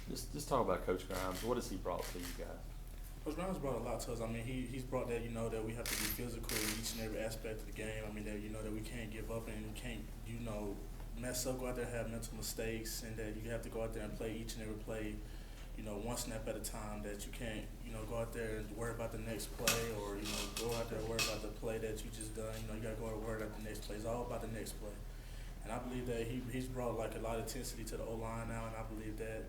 Just talk about Coach Grimes. What has he brought to you guys? Coach Brown's brought a lot to us. I mean, he's brought that, that we have to be physical in each and every aspect of the game. I mean, that, that we can't give up and can't, mess up, go out there and have mental mistakes, and that you have to go out there and play each and every play, one snap at a time, that you can't, go out there and worry about the next play, or, go out there and worry about the play that you just done. You got to go out and worry about the next play. It's all about the next play. And I believe that he's brought like a lot of intensity to the O-line now, and I believe that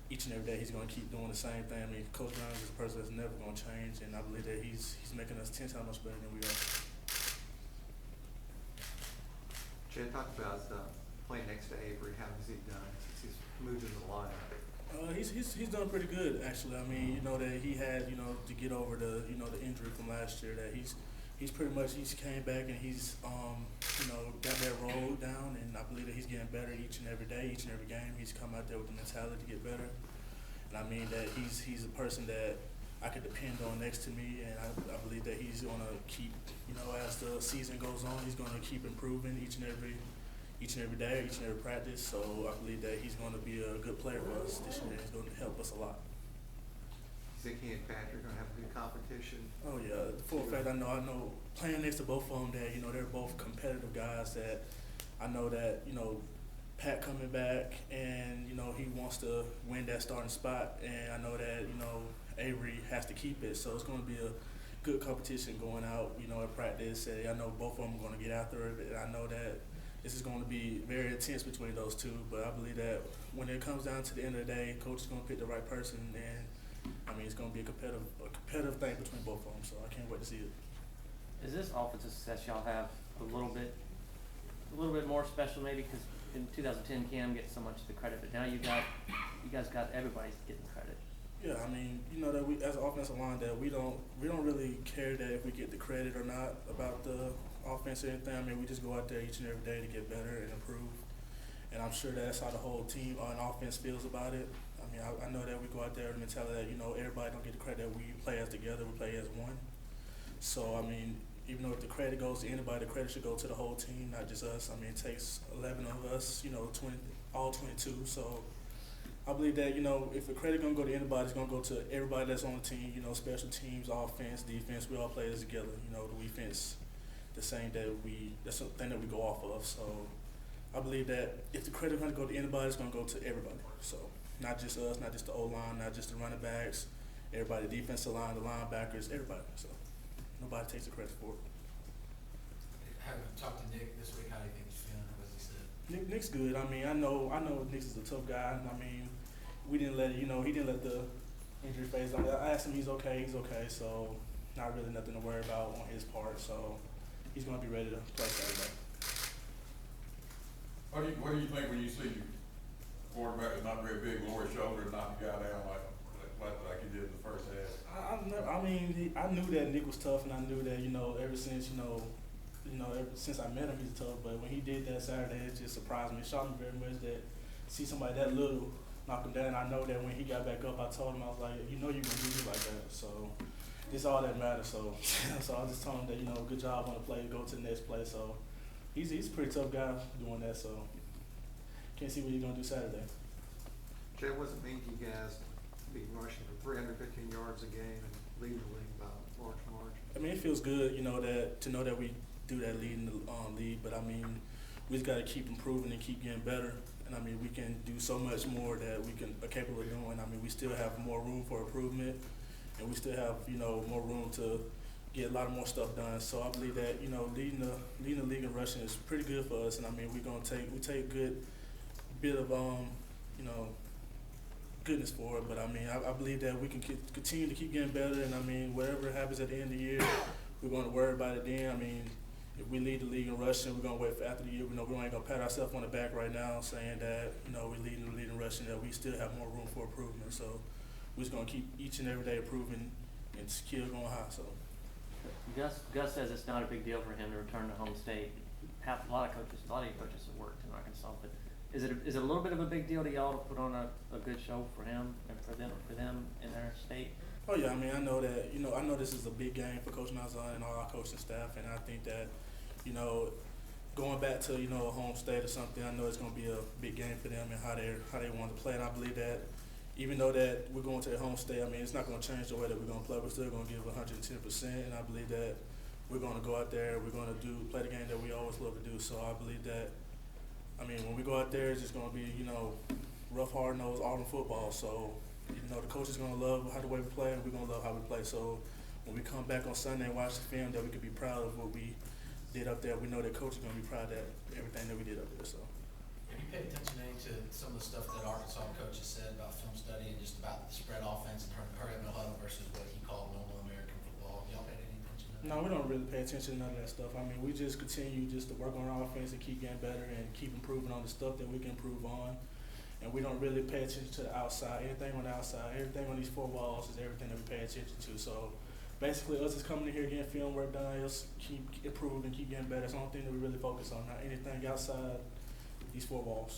each and every day he's going to keep doing the same thing. I mean, Coach Brown is a person that's never going to change, and I believe that he's making us 10 times much better than we are. Jay, talk about playing next to Avery. How has he done since he's moved in the lineup? He's done pretty good, actually. I mean, that he had, to get over the injury from last year. That he's pretty much came back and he's got that role down, and I believe that he's getting better each and every day, each and every game. He's come out there with the mentality to get better, and I mean that he's a person that I could depend on next to me, and I believe that he's going to keep, as the season goes on, he's going to keep improving each and every day, each and every practice. So I believe that he's going to be a good player for us this year. He's going to help us a lot. You think he and Patrick are going to have a good competition? Oh yeah, for a fact, I know. Playing next to both of them, that they're both competitive guys. That I know that Pat coming back, and he wants to win that starting spot, and I know that Avery has to keep it. So it's going to be a good competition going out, at practice. And I know both of them are going to get after it, and I know that this is going to be very intense between those two. But I believe that when it comes down to the end of the day, coach is going to pick the right person, and I mean, it's going to be a competitive thing between both of them, so I can't wait to see it. Is this offensive success y'all have a little bit more special maybe because in 2010 Cam gets so much of the credit, but now you guys got everybody's getting credit. Yeah, I mean, that we as an offensive line that we don't really care that if we get the credit or not about the offense or anything. I mean, we just go out there each and every day to get better and improve, and I'm sure that's how the whole team on offense feels about it. I mean, I know that we go out there with the mentality that, everybody don't get the credit. We play as together, we play as one. So, I mean, even though if the credit goes to anybody, the credit should go to the whole team, not just us. I mean, it takes 11 of us, 22. So I believe that, if the credit going to go to anybody, it's going to go to everybody that's on the team, special teams, offense, defense. We all play this together. The defense, the same that's something that we go off of. So I believe that if the credit going to go to anybody, it's going to go to everybody. So not just us, not just the O-line, not just the running backs, everybody, the defensive line, the linebackers, everybody. So nobody takes the credit for it. Having talked to Nick this week, how do you think he's feeling? What he said? Nick's good. I mean, I know Nick is a tough guy. I mean, we didn't let he didn't let the injury phase. I asked him, he's okay. So not really nothing to worry about on his part. So he's going to be ready to play Saturday. What do you think when you see your quarterback is not very big, lower shoulder, knock the guy down like he did in the first half? I knew that Nick was tough, and I knew that ever since ever since I met him, he's tough. But when he did that Saturday, it just surprised me. It shocked me very much that see somebody that little knock him down. I know that when he got back up, I told him, I was like, you're gonna do me like that. So it's all that matters. So so I just told him that good job on the play, go to the next play. So he's a pretty tough guy doing that. So can't see what he's gonna do Saturday. Jay, what does it mean to you guys to be rushing for 315 yards a game and leading the league by a large margin? I mean, it feels good, to know that we do that lead in the league. But I mean, we just got to keep improving and keep getting better. And I mean, we can do so much more that we are capable of doing. I mean, we still have more room for improvement, and we still have more room to get a lot of more stuff done. So I believe that leading the league in rushing is pretty good for us. And I mean, we take good bit of goodness for it. But I mean, I believe that we can continue to keep getting better. And I mean, whatever happens at the end of the year, we're going to worry about it then. I mean, if we lead the league in rushing, we're going to wait for after the year. We ain't going to pat ourselves on the back right now saying that, we're leading the league in rushing, that we still have more room for improvement. So we're just going to keep each and every day improving and skill going high. So Gus says it's not a big deal for him to return to home state. A lot of your coaches have worked in Arkansas, but is it a little bit of a big deal to y'all to put on a good show for him and for them in their state? Oh yeah, I mean, I know that, I know this is a big game for Coach Nazan and all our coaching staff, and I think that, going back to, a home state or something, I know it's going to be a big game for them and how they want to play, and I believe that, even though that we're going to a home state, I mean, it's not going to change the way that we're going to play. We're still going to give 110%, and I believe that we're going to go out there, we're going to play the game that we always love to do. So I believe that, I mean, when we go out there, it's just going to be, rough, hard-nosed Auburn football. So, the coach is going to love how the way we play, and we're going to love how we play. So when we come back on Sunday and watch the film, that we could be proud of what we did up there. We know that coach is going to be proud of everything that we did up there. So. Have you paid attention any to some of the stuff that Arkansas coaches said about film study and just about the spread offense and hurry up and huddle versus what he called normal American football? Y'all paid any attention to that? No, we don't really pay attention to none of that stuff. I mean, we just continue just to work on our offense and keep getting better and keep improving on the stuff that we can improve on. And we don't really pay attention to the outside. Anything on the outside, everything on these four walls is everything that we pay attention to. So basically, us just coming in here getting film work done, us keep improving, keep getting better. It's the only thing that we really focus on, not anything outside these four walls.